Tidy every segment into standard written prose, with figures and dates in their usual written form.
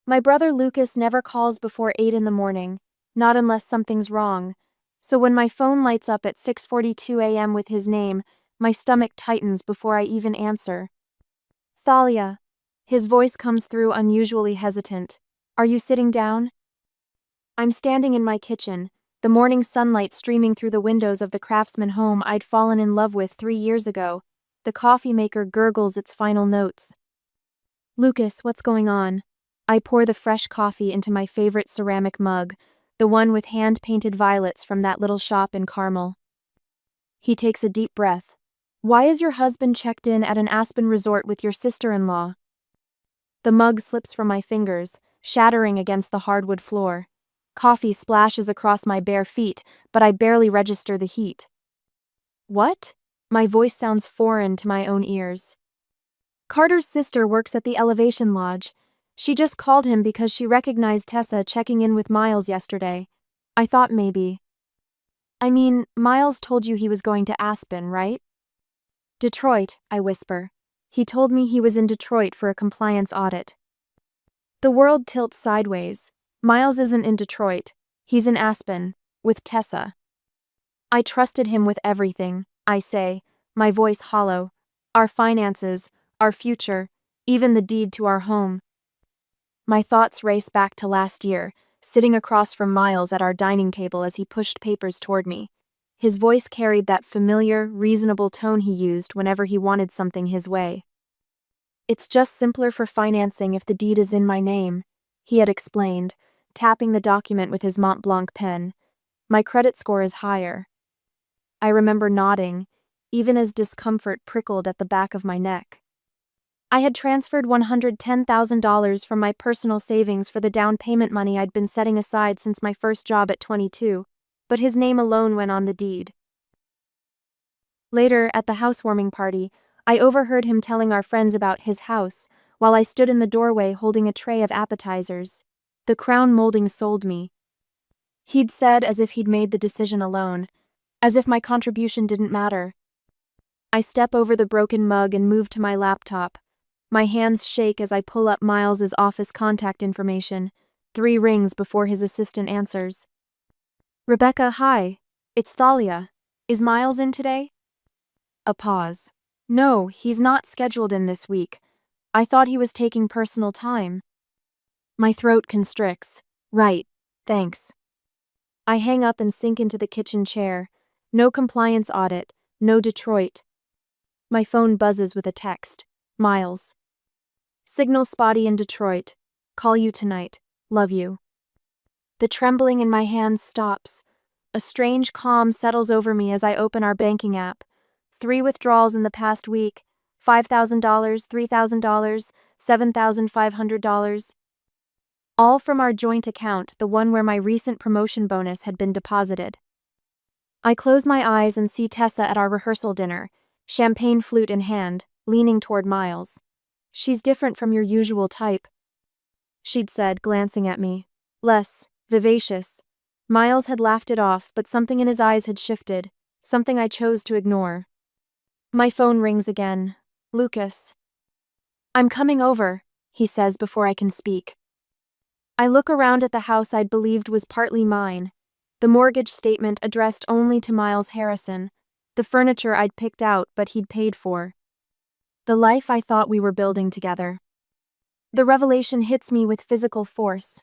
My brother Lucas never calls before 8 in the morning, not unless something's wrong. So when my phone lights up at 6:42 a.m. with his name, my stomach tightens before I even answer. Thalia. His voice comes through unusually hesitant. Are you sitting down? I'm standing in my kitchen, the morning sunlight streaming through the windows of the craftsman home I'd fallen in love with 3 years ago. The coffee maker gurgles its final notes. Lucas, what's going on? I pour the fresh coffee into my favorite ceramic mug, the one with hand-painted violets from that little shop in Carmel. He takes a deep breath. Why is your husband checked in at an Aspen resort with your sister-in-law? The mug slips from my fingers, shattering against the hardwood floor. Coffee splashes across my bare feet, but I barely register the heat. What? My voice sounds foreign to my own ears. Carter's sister works at the Elevation Lodge. She just called him because she recognized Tessa checking in with Miles yesterday. I thought maybe. I mean, Miles told you he was going to Aspen, right? Detroit, I whisper. He told me he was in Detroit for a compliance audit. The world tilts sideways. Miles isn't in Detroit. He's in Aspen, with Tessa. I trusted him with everything, I say, my voice hollow. Our finances, our future, even the deed to our home. My thoughts race back to last year, sitting across from Miles at our dining table as he pushed papers toward me. His voice carried that familiar, reasonable tone he used whenever he wanted something his way. It's just simpler for financing if the deed is in my name, he had explained, tapping the document with his Mont Blanc pen. My credit score is higher. I remember nodding, even as discomfort prickled at the back of my neck. I had transferred $110,000 from my personal savings for the down payment money I'd been setting aside since my first job at 22, but his name alone went on the deed. Later, at the housewarming party, I overheard him telling our friends about his house, while I stood in the doorway holding a tray of appetizers. The crown molding sold me. He'd said as if he'd made the decision alone, as if my contribution didn't matter. I step over the broken mug and move to my laptop. My hands shake as I pull up Miles's office contact information. 3 rings before his assistant answers. Rebecca, hi. It's Thalia. Is Miles in today? A pause. No, he's not scheduled in this week. I thought he was taking personal time. My throat constricts. Right, thanks. I hang up and sink into the kitchen chair. No compliance audit, no Detroit. My phone buzzes with a text. Miles. Signal spotty in Detroit. Call you tonight. Love you. The trembling in my hands stops. A strange calm settles over me as I open our banking app. 3 withdrawals in the past week. $5,000, $3,000, $7,500. All from our joint account, the one where my recent promotion bonus had been deposited. I close my eyes and see Tessa at our rehearsal dinner, champagne flute in hand, leaning toward Miles. She's different from your usual type, she'd said, glancing at me. Less vivacious. Miles had laughed it off, but something in his eyes had shifted, something I chose to ignore. My phone rings again. Lucas. I'm coming over, he says before I can speak. I look around at the house I'd believed was partly mine. The mortgage statement addressed only to Miles Harrison. The furniture I'd picked out but he'd paid for. The life I thought we were building together. The revelation hits me with physical force.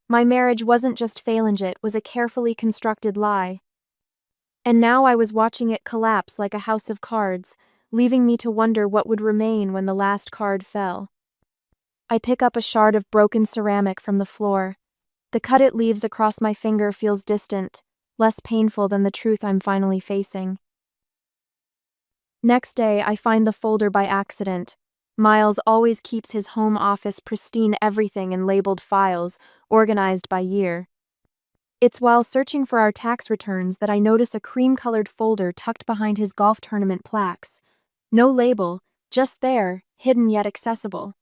My marriage wasn't just phalange, it was a carefully constructed lie. And now I was watching it collapse like a house of cards, leaving me to wonder what would remain when the last card fell. I pick up a shard of broken ceramic from the floor. The cut it leaves across my finger feels distant, less painful than the truth I'm finally facing. Next day, I find the folder by accident. Miles always keeps his home office pristine, everything in labeled files, organized by year. It's while searching for our tax returns that I notice a cream-colored folder tucked behind his golf tournament plaques. No label, just there, hidden yet accessible.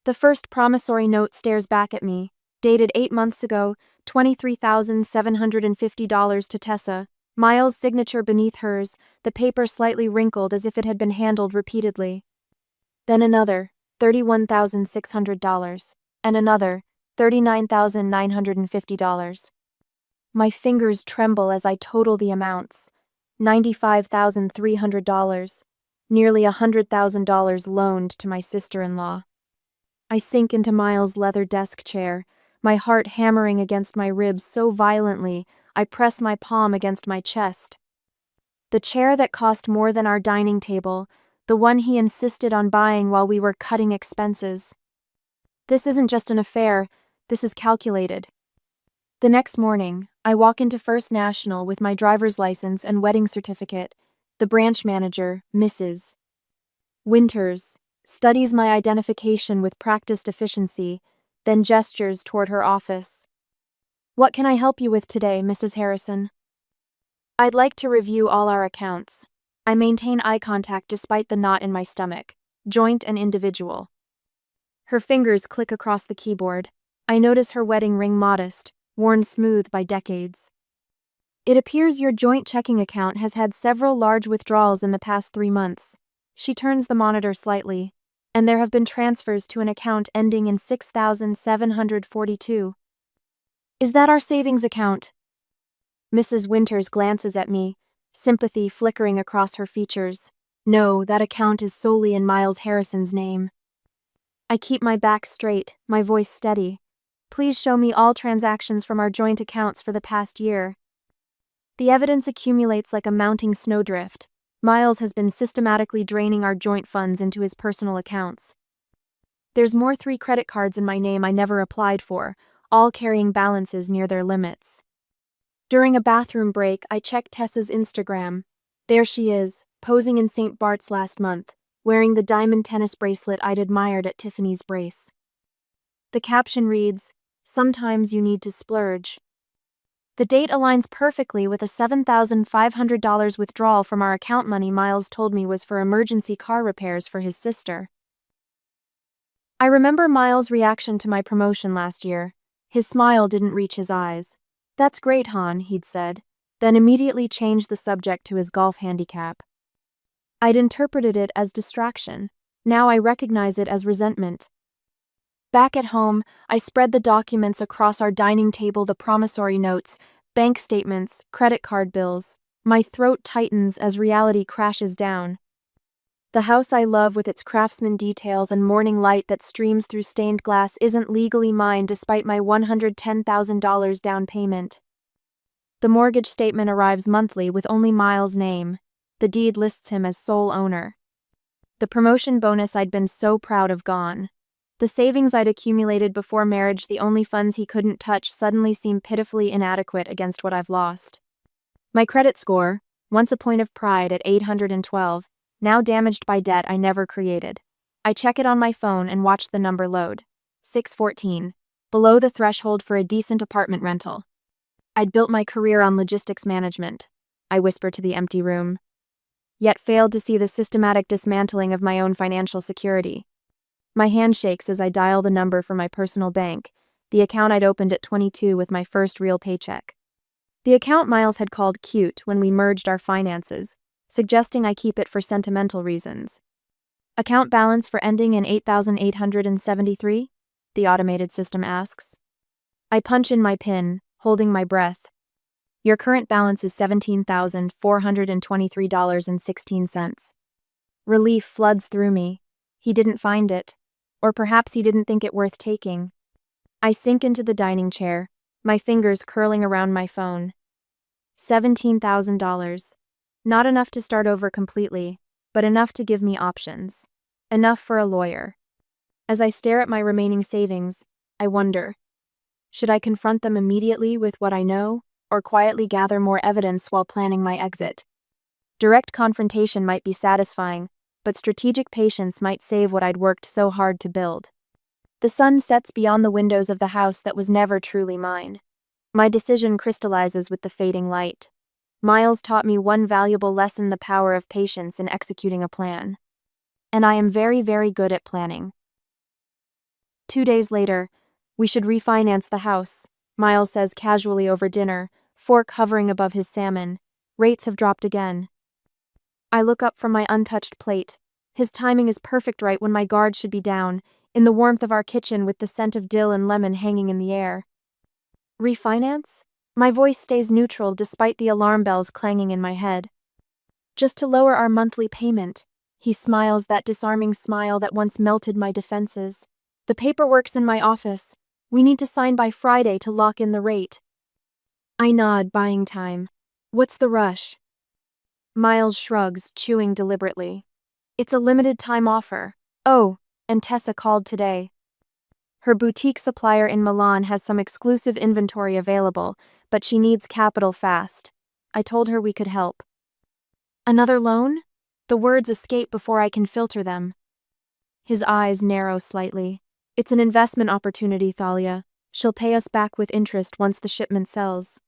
The first promissory note stares back at me, dated 8 months ago, $23,750 to Tessa, Miles' signature beneath hers, the paper slightly wrinkled as if it had been handled repeatedly. Then another, $31,600, and another, $39,950. My fingers tremble as I total the amounts. $95,300. Nearly $100,000 loaned to my sister-in-law. I sink into Miles' leather desk chair, my heart hammering against my ribs so violently I press my palm against my chest. The chair that cost more than our dining table, the one he insisted on buying while we were cutting expenses. This isn't just an affair, this is calculated. The next morning, I walk into First National with my driver's license and wedding certificate. The branch manager, Mrs. Winters, studies my identification with practiced efficiency, then gestures toward her office. "What can I help you with today, Mrs. Harrison?" "I'd like to review all our accounts." I maintain eye contact despite the knot in my stomach, joint and individual. Her fingers click across the keyboard. I notice her wedding ring modest, worn smooth by decades. "It appears your joint checking account has had several large withdrawals in the past 3 months." She turns the monitor slightly, "and there have been transfers to an account ending in 6,742. Is that our savings account?" Mrs. Winters glances at me, sympathy flickering across her features. "No, that account is solely in Miles Harrison's name." I keep my back straight, my voice steady. "Please show me all transactions from our joint accounts for the past year." The evidence accumulates like a mounting snowdrift. Miles has been systematically draining our joint funds into his personal accounts. There's 3 credit cards in my name I never applied for, all carrying balances near their limits. During a bathroom break, I check Tessa's Instagram. There she is, posing in St. Bart's last month, wearing the diamond tennis bracelet I'd admired at Tiffany's Brace. The caption reads, "Sometimes you need to splurge." The date aligns perfectly with a $7,500 withdrawal from our account money Miles told me was for emergency car repairs for his sister. I remember Miles' reaction to my promotion last year. His smile didn't reach his eyes. "That's great, hon," he'd said, then immediately changed the subject to his golf handicap. I'd interpreted it as distraction. Now I recognize it as resentment. Back at home, I spread the documents across our dining table, the promissory notes, bank statements, credit card bills. My throat tightens as reality crashes down. The house I love with its craftsman details and morning light that streams through stained glass isn't legally mine despite my $110,000 down payment. The mortgage statement arrives monthly with only Miles' name. The deed lists him as sole owner. The promotion bonus I'd been so proud of gone. The savings I'd accumulated before marriage, the only funds he couldn't touch, suddenly seem pitifully inadequate against what I've lost. My credit score, once a point of pride at 812, now damaged by debt I never created. I check it on my phone and watch the number load. 614, below the threshold for a decent apartment rental. I'd built my career on logistics management, I whisper to the empty room, yet failed to see the systematic dismantling of my own financial security. My hand shakes as I dial the number for my personal bank, the account I'd opened at 22 with my first real paycheck. The account Miles had called cute when we merged our finances, suggesting I keep it for sentimental reasons. "Account balance for ending in 8,873? The automated system asks. I punch in my PIN, holding my breath. "Your current balance is $17,423.16. Relief floods through me. He didn't find it. Or perhaps he didn't think it worth taking. I sink into the dining chair, my fingers curling around my phone. $17,000. Not enough to start over completely, but enough to give me options. Enough for a lawyer. As I stare at my remaining savings, I wonder, should I confront them immediately with what I know, or quietly gather more evidence while planning my exit? Direct confrontation might be satisfying, but strategic patience might save what I'd worked so hard to build. The sun sets beyond the windows of the house that was never truly mine. My decision crystallizes with the fading light. Miles taught me one valuable lesson: the power of patience in executing a plan. And I am very, very good at planning. 2 days later, "We should refinance the house," Miles says casually over dinner, fork hovering above his salmon. "Rates have dropped again." I look up from my untouched plate. His timing is perfect, right when my guard should be down, in the warmth of our kitchen with the scent of dill and lemon hanging in the air. Refinance? My voice stays neutral despite the alarm bells clanging in my head. Just to lower our monthly payment. He smiles that disarming smile that once melted my defenses. The paperwork's in my office. We need to sign by Friday to lock in the rate. I nod, buying time. What's the rush? Miles shrugs, chewing deliberately. It's a limited time offer. Oh, and Tessa called today. Her boutique supplier in Milan has some exclusive inventory available, but she needs capital fast. I told her we could help. Another loan? The words escape before I can filter them. His eyes narrow slightly. It's an investment opportunity, Thalia. She'll pay us back with interest once the shipment sells.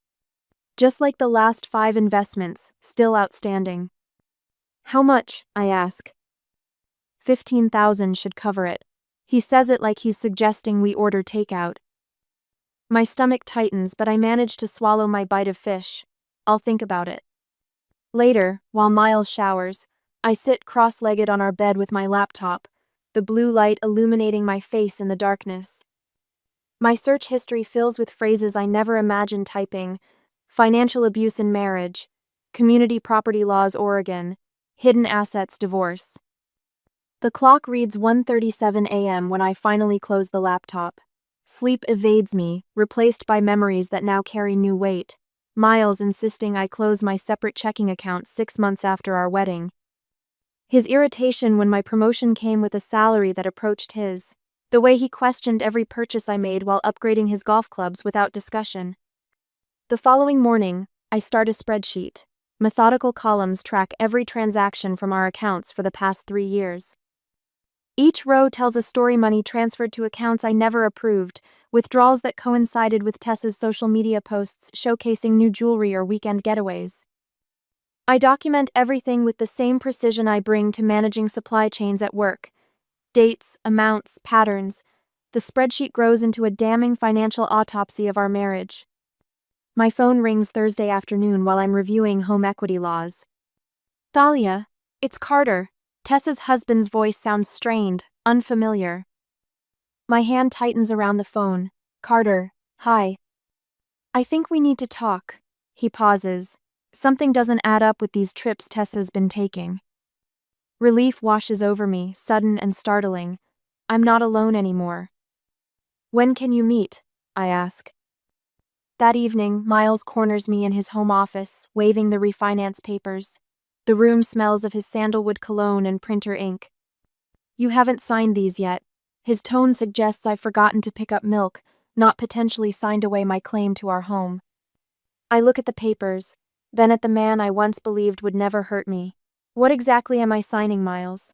Just like the last 5 investments, still outstanding. How much? I ask. 15,000 should cover it. He says it like he's suggesting we order takeout. My stomach tightens, but I manage to swallow my bite of fish. I'll think about it. Later, while Miles showers, I sit cross-legged on our bed with my laptop, the blue light illuminating my face in the darkness. My search history fills with phrases I never imagined typing: financial abuse in marriage, community property laws Oregon, hidden assets divorce. The clock reads 1:37 a.m. when I finally close the laptop. Sleep evades me, replaced by memories that now carry new weight. Miles insisting I close my separate checking account 6 months after our wedding. His irritation when my promotion came with a salary that approached his. The way he questioned every purchase I made while upgrading his golf clubs without discussion. The following morning, I start a spreadsheet. Methodical columns track every transaction from our accounts for the past 3 years. Each row tells a story: money transferred to accounts I never approved, withdrawals that coincided with Tessa's social media posts showcasing new jewelry or weekend getaways. I document everything with the same precision I bring to managing supply chains at work. Dates, amounts, patterns. The spreadsheet grows into a damning financial autopsy of our marriage. My phone rings Thursday afternoon while I'm reviewing home equity laws. Thalia, it's Carter. Tessa's husband's voice sounds strained, unfamiliar. My hand tightens around the phone. Carter, hi. I think we need to talk. He pauses. Something doesn't add up with these trips Tessa's been taking. Relief washes over me, sudden and startling. I'm not alone anymore. When can you meet? I ask. That evening, Miles corners me in his home office, waving the refinance papers. The room smells of his sandalwood cologne and printer ink. You haven't signed these yet. His tone suggests I've forgotten to pick up milk, not potentially signed away my claim to our home. I look at the papers, then at the man I once believed would never hurt me. What exactly am I signing, Miles?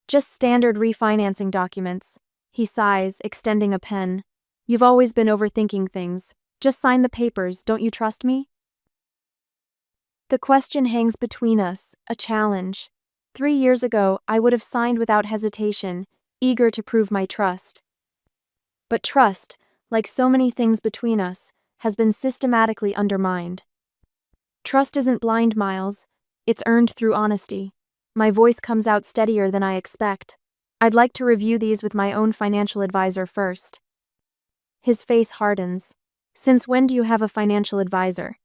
Just standard refinancing documents. He sighs, extending a pen. You've always been overthinking things. Just sign the papers, don't you trust me? The question hangs between us, a challenge. 3 years ago, I would have signed without hesitation, eager to prove my trust. But trust, like so many things between us, has been systematically undermined. Trust isn't blind, Miles. It's earned through honesty. My voice comes out steadier than I expect. I'd like to review these with my own financial advisor first. His face hardens. Since when do you have a financial advisor?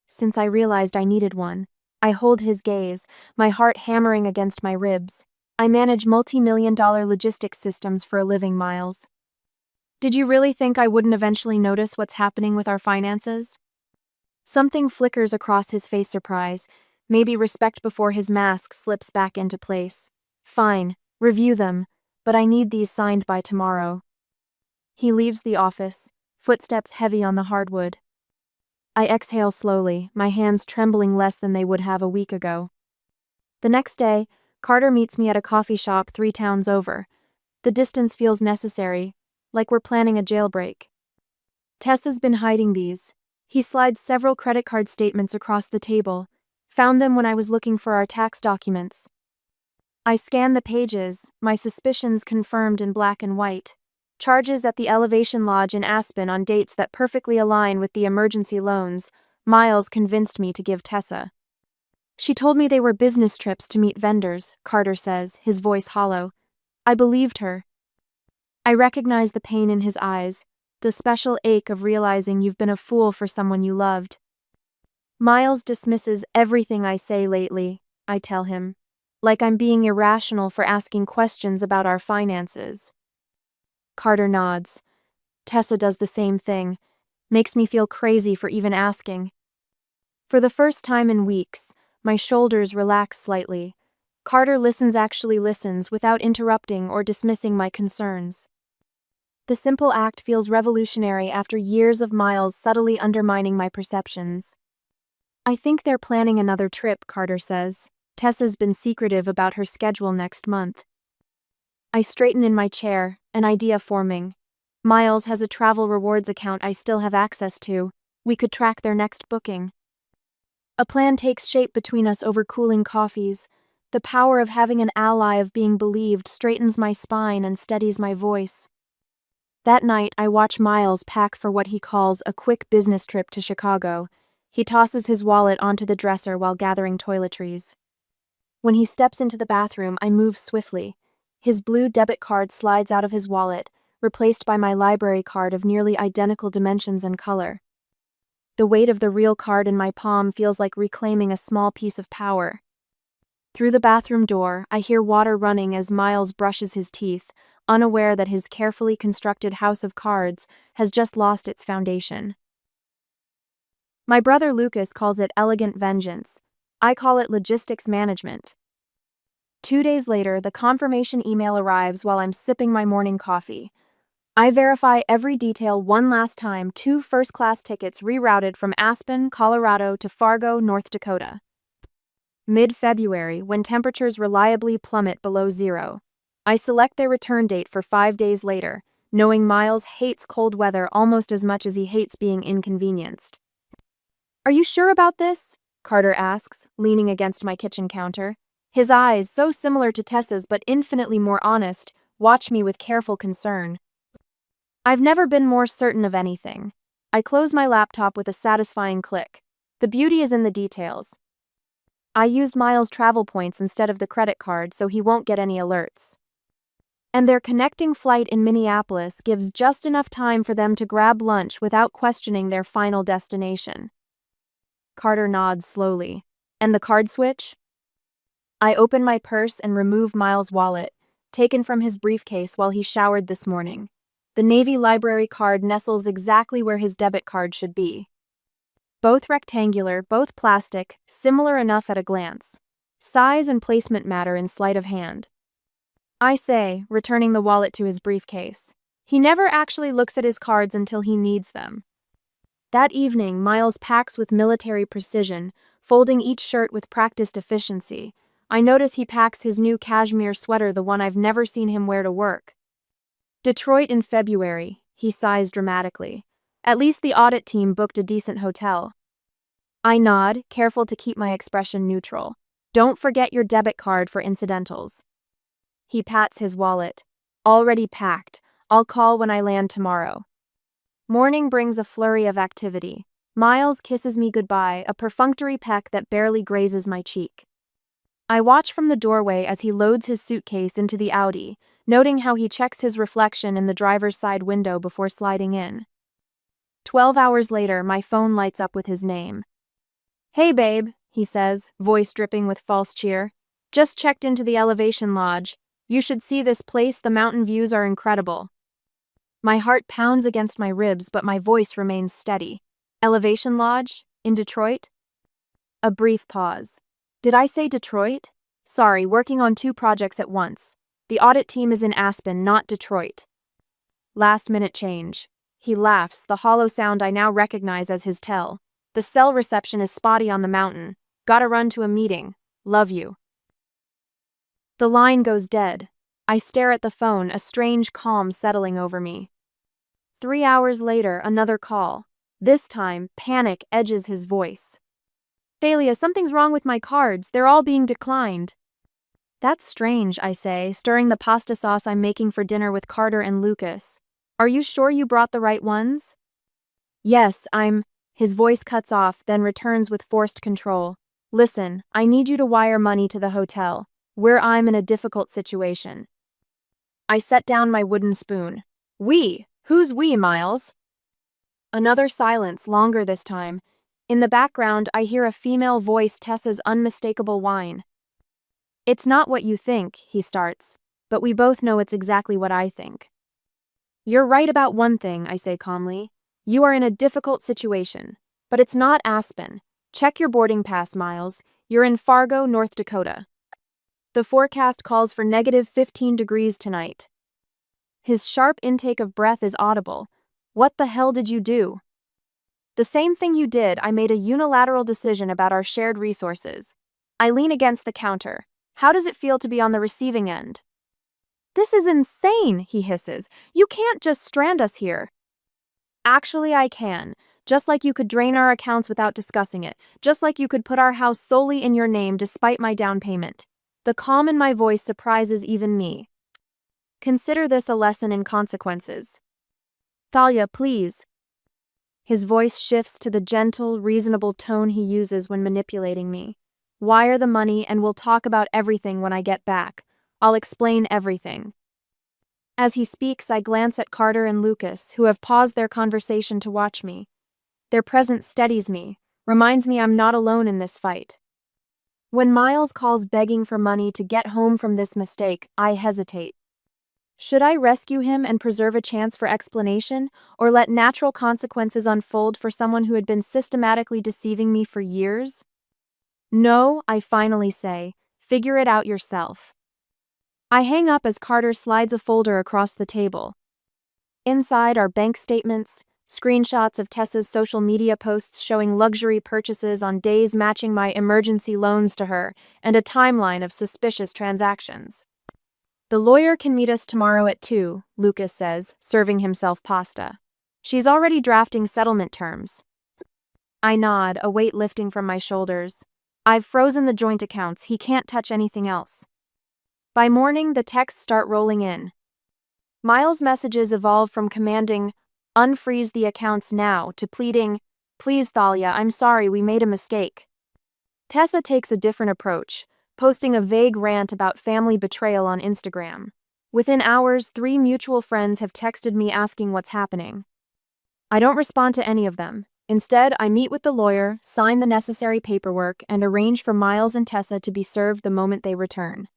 Since I realized I needed one. I hold his gaze, my heart hammering against my ribs. I manage multi-million-dollar logistics systems for a living, Miles. Did you really think I wouldn't eventually notice what's happening with our finances? Something flickers across his face: surprise, maybe respect before his mask slips back into place. Fine, review them, but I need these signed by tomorrow. He leaves the office, footsteps heavy on the hardwood. I exhale slowly, my hands trembling less than they would have a week ago. The next day, Carter meets me at a coffee shop 3 towns over. The distance feels necessary, like we're planning a jailbreak. Tessa's been hiding these. He slides several credit card statements across the table. Found them when I was looking for our tax documents. I scan the pages, my suspicions confirmed in black and white. Charges at the Elevation Lodge in Aspen on dates that perfectly align with the emergency loans Miles convinced me to give Tessa. She told me they were business trips to meet vendors, Carter says, his voice hollow. I believed her. I recognize the pain in his eyes, the special ache of realizing you've been a fool for someone you loved. Miles dismisses everything I say lately, I tell him, like I'm being irrational for asking questions about our finances. Carter nods. Tessa does the same thing, makes me feel crazy for even asking. For the first time in weeks, my shoulders relax slightly. Carter actually listens without interrupting or dismissing my concerns. The simple act feels revolutionary after years of Miles subtly undermining my perceptions. I think they're planning another trip, Carter says. Tessa's been secretive about her schedule next month. I straighten in my chair, an idea forming. Miles has a travel rewards account I still have access to. We could track their next booking. A plan takes shape between us over cooling coffees. The power of having an ally of being believed straightens my spine and steadies my voice. That night, I watch Miles pack for what he calls a quick business trip to Chicago. He tosses his wallet onto the dresser while gathering toiletries. When he steps into the bathroom, I move swiftly. His blue debit card slides out of his wallet, replaced by my library card of nearly identical dimensions and color. The weight of the real card in my palm feels like reclaiming a small piece of power. Through the bathroom door, I hear water running as Miles brushes his teeth, unaware that his carefully constructed house of cards has just lost its foundation. My brother Lucas calls it elegant vengeance. I call it logistics management. 2 days later, the confirmation email arrives while I'm sipping my morning coffee. I verify every detail one last time: 2 first-class tickets rerouted from Aspen, Colorado to Fargo, North Dakota. Mid-February, when temperatures reliably plummet below zero. I select their return date for 5 days later, knowing Miles hates cold weather almost as much as he hates being inconvenienced. "Are you sure about this?" Carter asks, leaning against my kitchen counter. His eyes, so similar to Tessa's but infinitely more honest, watch me with careful concern. I've never been more certain of anything. I close my laptop with a satisfying click. The beauty is in the details. I used Miles' travel points instead of the credit card so he won't get any alerts. And their connecting flight in Minneapolis gives just enough time for them to grab lunch without questioning their final destination. Carter nods slowly. And the card switch? I open my purse and remove Miles' wallet, taken from his briefcase while he showered this morning. The Navy library card nestles exactly where his debit card should be. Both rectangular, both plastic, similar enough at a glance. Size and placement matter in sleight of hand. I say, returning the wallet to his briefcase. He never actually looks at his cards until he needs them. That evening, Miles packs with military precision, folding each shirt with practiced efficiency. I notice he packs his new cashmere sweater, the one I've never seen him wear to work. Detroit in February, he sighs dramatically. At least the audit team booked a decent hotel. I nod, careful to keep my expression neutral. Don't forget your debit card for incidentals. He pats his wallet. Already packed. I'll call when I land tomorrow. Morning brings a flurry of activity. Miles kisses me goodbye, a perfunctory peck that barely grazes my cheek. I watch from the doorway as he loads his suitcase into the Audi, noting how he checks his reflection in the driver's side window before sliding in. 12 hours later, my phone lights up with his name. "Hey babe," he says, voice dripping with false cheer. "Just checked into the Elevation Lodge. You should see this place, the mountain views are incredible." My heart pounds against my ribs, but my voice remains steady. Elevation Lodge? In Detroit? A brief pause. Did I say Detroit? Sorry, working on 2 projects at once. The audit team is in Aspen, not Detroit. Last-minute change. He laughs, the hollow sound I now recognize as his tell. The cell reception is spotty on the mountain. Gotta run to a meeting. Love you. The line goes dead. I stare at the phone, a strange calm settling over me. 3 hours later, another call. This time, panic edges his voice. "Thalia, something's wrong with my cards. They're all being declined." "That's strange," I say, stirring the pasta sauce I'm making for dinner with Carter and Lucas. "Are you sure you brought the right ones?" "Yes, His voice cuts off, then returns with forced control. "Listen, I need you to wire money to the hotel. I'm in a difficult situation." I set down my wooden spoon. We? Who's we, Miles? Another silence, longer this time. In the background, I hear a female voice, Tessa's unmistakable whine. It's not what you think, he starts, but we both know it's exactly what I think. You're right about one thing, I say calmly. You are in a difficult situation, but it's not Aspen. Check your boarding pass, Miles. You're in Fargo, North Dakota. The forecast calls for -15 degrees tonight. His sharp intake of breath is audible. What the hell did you do? The same thing you did. I made a unilateral decision about our shared resources. I lean against the counter. How does it feel to be on the receiving end? This is insane, he hisses. You can't just strand us here. Actually, I can. Just like you could drain our accounts without discussing it. Just like you could put our house solely in your name despite my down payment. The calm in my voice surprises even me. Consider this a lesson in consequences. Thalia, please. His voice shifts to the gentle, reasonable tone he uses when manipulating me. Wire the money and we'll talk about everything when I get back. I'll explain everything. As he speaks, I glance at Carter and Lucas, who have paused their conversation to watch me. Their presence steadies me, reminds me I'm not alone in this fight. When Miles calls begging for money to get home from this mistake, I hesitate. Should I rescue him and preserve a chance for explanation, or let natural consequences unfold for someone who had been systematically deceiving me for years? No, I finally say. Figure it out yourself. I hang up as Carter slides a folder across the table. Inside are bank statements, screenshots of Tessa's social media posts showing luxury purchases on days matching my emergency loans to her, and a timeline of suspicious transactions. The lawyer can meet us tomorrow at 2, Lucas says, serving himself pasta. She's already drafting settlement terms. I nod, a weight lifting from my shoulders. I've frozen the joint accounts. He can't touch anything else. By morning, the texts start rolling in. Miles' messages evolve from commanding, unfreeze the accounts now, to pleading, please Thalia, I'm sorry, we made a mistake. Tessa takes a different approach, posting a vague rant about family betrayal on Instagram. Within hours, 3 mutual friends have texted me asking what's happening. I don't respond to any of them. Instead, I meet with the lawyer, sign the necessary paperwork, and arrange for Miles and Tessa to be served the moment they return.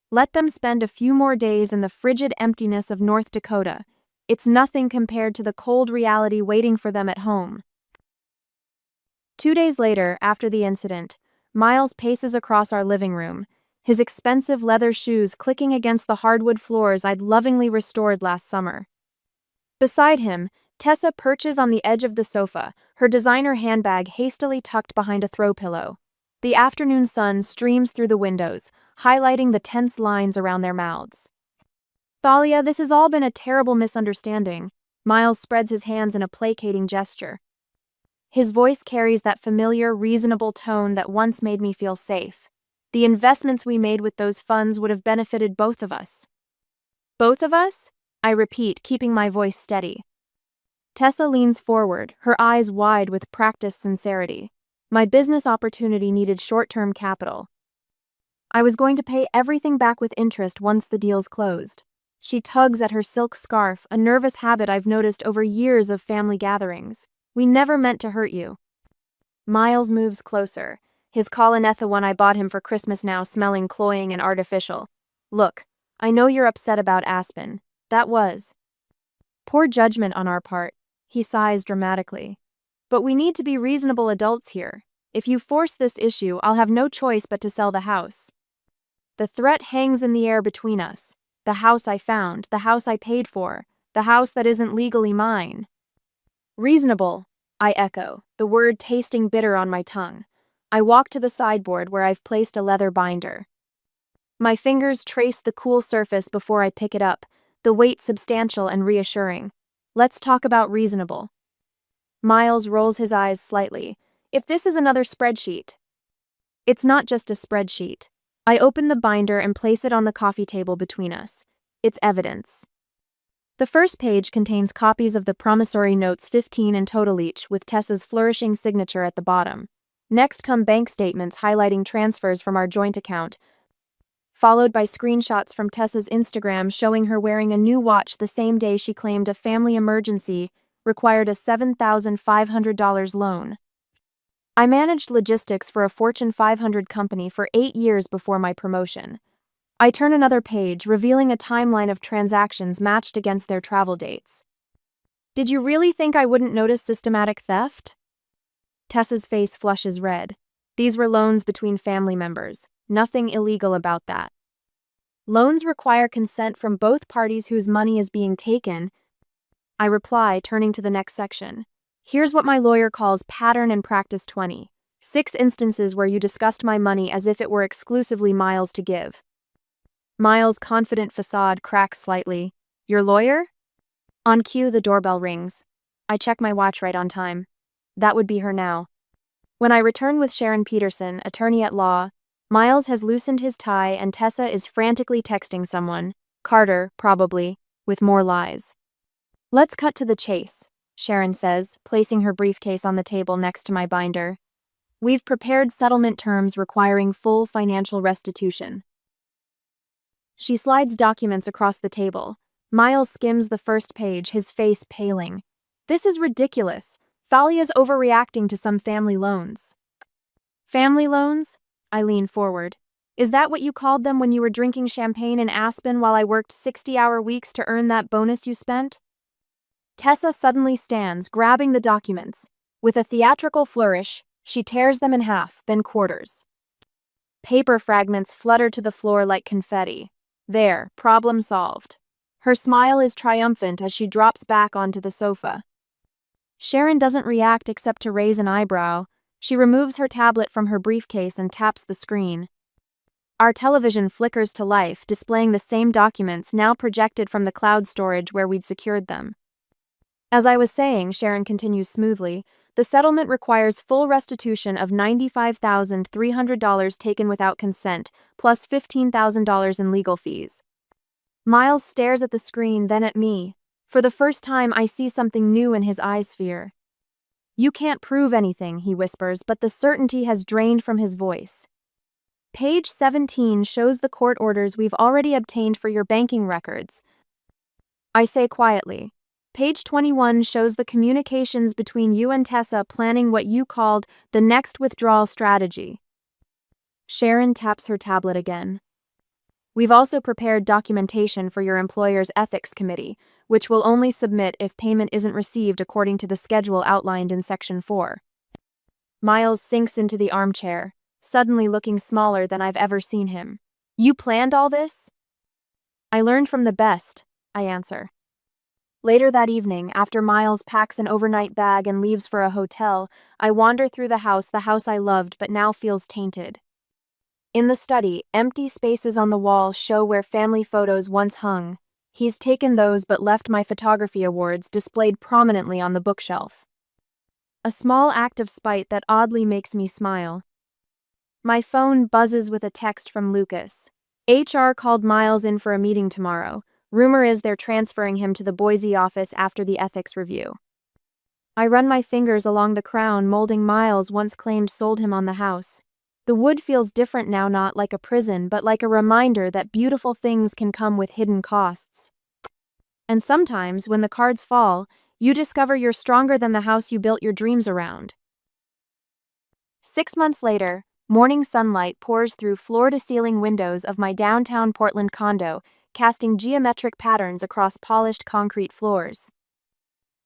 Let them spend a few more days in the frigid emptiness of North Dakota. It's nothing compared to the cold reality waiting for them at home. 2 days later, after the incident, Miles paces across our living room, his expensive leather shoes clicking against the hardwood floors I'd lovingly restored last summer. Beside him, Tessa perches on the edge of the sofa, her designer handbag hastily tucked behind a throw pillow. The afternoon sun streams through the windows, highlighting the tense lines around their mouths. Thalia, this has all been a terrible misunderstanding. Miles spreads his hands in a placating gesture. His voice carries that familiar, reasonable tone that once made me feel safe. The investments we made with those funds would have benefited both of us. Both of us? I repeat, keeping my voice steady. Tessa leans forward, her eyes wide with practiced sincerity. My business opportunity needed short-term capital. I was going to pay everything back with interest once the deal's closed. She tugs at her silk scarf, a nervous habit I've noticed over years of family gatherings. We never meant to hurt you. Miles moves closer, his Collinetha one I bought him for Christmas now smelling cloying and artificial. Look, I know you're upset about Aspen. That was poor judgment on our part. He sighs dramatically. But we need to be reasonable adults here. If you force this issue, I'll have no choice but to sell the house. The threat hangs in the air between us. The house I found, the house I paid for, the house that isn't legally mine. Reasonable, I echo, the word tasting bitter on my tongue. I walk to the sideboard where I've placed a leather binder. My fingers trace the cool surface before I pick it up, the weight substantial and reassuring. Let's talk about reasonable. Miles rolls his eyes slightly. If this is another spreadsheet. It's not just a spreadsheet. I open the binder and place it on the coffee table between us. It's evidence. The first page contains copies of the promissory notes, 15 in total each, with Tessa's flourishing signature at the bottom. Next come bank statements highlighting transfers from our joint account. followed by screenshots from Tessa's Instagram showing her wearing a new watch the same day she claimed a family emergency required a $7,500 loan. I managed logistics for a Fortune 500 company for 8 years before my promotion. I turn another page, revealing a timeline of transactions matched against their travel dates. Did you really think I wouldn't notice systematic theft? Tessa's face flushes red. These were loans between family members. Nothing illegal about that. Loans require consent from both parties whose money is being taken. I reply, turning to the next section. Here's what my lawyer calls pattern and practice 20. 6 instances where you discussed my money as if it were exclusively Miles to give. Miles' confident facade cracks slightly. Your lawyer? On cue, the doorbell rings. I check my watch right on time. That would be her now. When I return with Sharon Peterson, attorney at law, Miles has loosened his tie and Tessa is frantically texting someone, Carter, probably, with more lies. Let's cut to the chase, Sharon says, placing her briefcase on the table next to my binder. We've prepared settlement terms requiring full financial restitution. She slides documents across the table. Miles skims the first page, his face paling. This is ridiculous. Thalia's overreacting to some family loans. Family loans? I lean forward. Is that what you called them when you were drinking champagne in Aspen while I worked 60-hour weeks to earn that bonus you spent? Tessa suddenly stands, grabbing the documents. With a theatrical flourish, she tears them in half, then quarters. Paper fragments flutter to the floor like confetti. There, problem solved. Her smile is triumphant as she drops back onto the sofa. Sharon doesn't react except to raise an eyebrow. She removes her tablet from her briefcase and taps the screen. Our television flickers to life, displaying the same documents now projected from the cloud storage where we'd secured them. As I was saying, Sharon continues smoothly, the settlement requires full restitution of $95,300 taken without consent, plus $15,000 in legal fees. Miles stares at the screen, then at me. For the first time, I see something new in his eye sphere. You can't prove anything, he whispers, but the certainty has drained from his voice. Page 17 shows the court orders we've already obtained for your banking records. I say quietly. Page 21 shows the communications between you and Tessa planning what you called the next withdrawal strategy. Sharon taps her tablet again. We've also prepared documentation for your employer's ethics committee, which will only submit if payment isn't received according to the schedule outlined in Section 4. Miles sinks into the armchair, suddenly looking smaller than I've ever seen him. You planned all this? I learned from the best, I answer. Later that evening, after Miles packs an overnight bag and leaves for a hotel, I wander through the house I loved but now feels tainted. In the study, empty spaces on the wall show where family photos once hung. He's taken those but left my photography awards displayed prominently on the bookshelf. A small act of spite that oddly makes me smile. My phone buzzes with a text from Lucas. HR called Miles in for a meeting tomorrow. Rumor is they're transferring him to the Boise office after the ethics review. I run my fingers along the crown molding Miles once claimed sold him on the house. The wood feels different now, not like a prison, but like a reminder that beautiful things can come with hidden costs. And sometimes, when the cards fall, you discover you're stronger than the house you built your dreams around. 6 months later, morning sunlight pours through floor-to-ceiling windows of my downtown Portland condo, casting geometric patterns across polished concrete floors.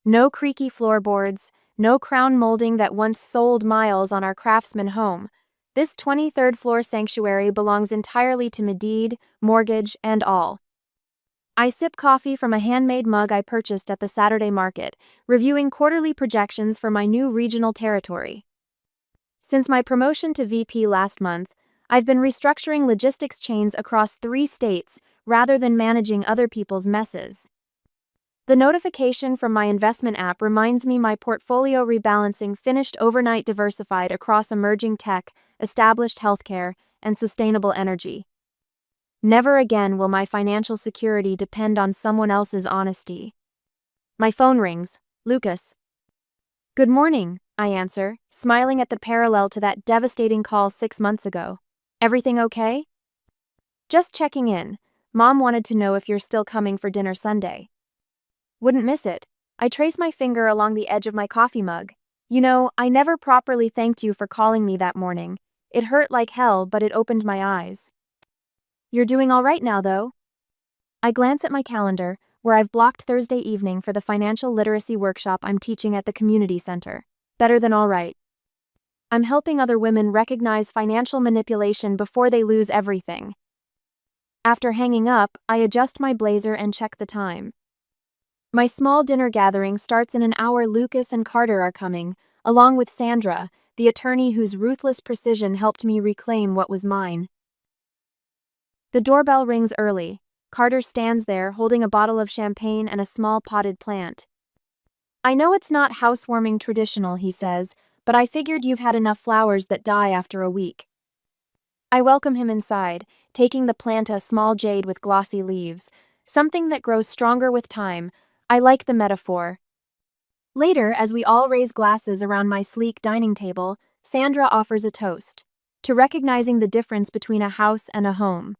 No creaky floorboards, no crown molding that once sold Miles on our Craftsman home. This 23rd floor sanctuary belongs entirely to Medid, mortgage, and all. I sip coffee from a handmade mug I purchased at the Saturday market, reviewing quarterly projections for my new regional territory. Since my promotion to VP last month, I've been restructuring logistics chains across 3 states rather than managing other people's messes. The notification from my investment app reminds me my portfolio rebalancing finished overnight, diversified across emerging tech, established healthcare, and sustainable energy. Never again will my financial security depend on someone else's honesty. My phone rings. Lucas. Good morning, I answer, smiling at the parallel to that devastating call 6 months ago. Everything okay? Just checking in. Mom wanted to know if you're still coming for dinner Sunday. Wouldn't miss it. I trace my finger along the edge of my coffee mug. You know, I never properly thanked you for calling me that morning. It hurt like hell, but it opened my eyes. You're doing all right now, though. I glance at my calendar, where I've blocked Thursday evening for the financial literacy workshop I'm teaching at the community center. Better than all right. I'm helping other women recognize financial manipulation before they lose everything. After hanging up, I adjust my blazer and check the time. My small dinner gathering starts in an hour. Lucas and Carter are coming, along with Sandra, the attorney whose ruthless precision helped me reclaim what was mine. The doorbell rings early. Carter stands there holding a bottle of champagne and a small potted plant. I know it's not housewarming traditional, he says, but I figured you've had enough flowers that die after a week. I welcome him inside, taking the plant, a small jade with glossy leaves, something that grows stronger with time. I like the metaphor. Later, as we all raise glasses around my sleek dining table, Sandra offers a toast to recognizing the difference between a house and a home.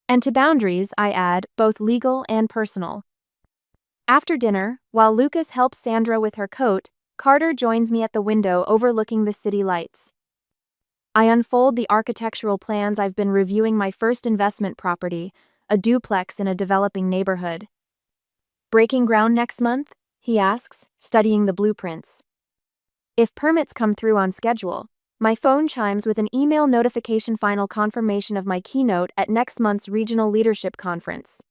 And to boundaries, I add, both legal and personal. After dinner, while Lucas helps Sandra with her coat, Carter joins me at the window overlooking the city lights. I unfold the architectural plans. I've been reviewing my first investment property, a duplex in a developing neighborhood. Breaking ground next month? He asks, studying the blueprints. If permits come through on schedule. My phone chimes with an email notification, final confirmation of my keynote at next month's regional leadership conference.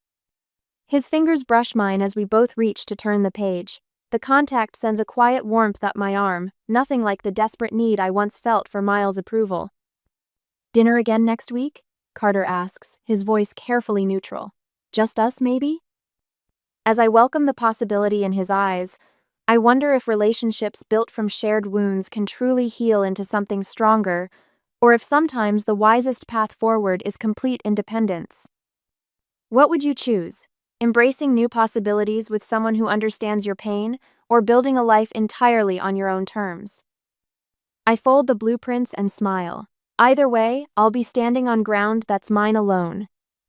His fingers brush mine as we both reach to turn the page. The contact sends a quiet warmth up my arm, nothing like the desperate need I once felt for Miles' approval. Dinner again next week? Carter asks, his voice carefully neutral. Just us, maybe? As I welcome the possibility in his eyes, I wonder if relationships built from shared wounds can truly heal into something stronger, or if sometimes the wisest path forward is complete independence. What would you choose? Embracing new possibilities with someone who understands your pain, or building a life entirely on your own terms? I fold the blueprints and smile. Either way, I'll be standing on ground that's mine alone.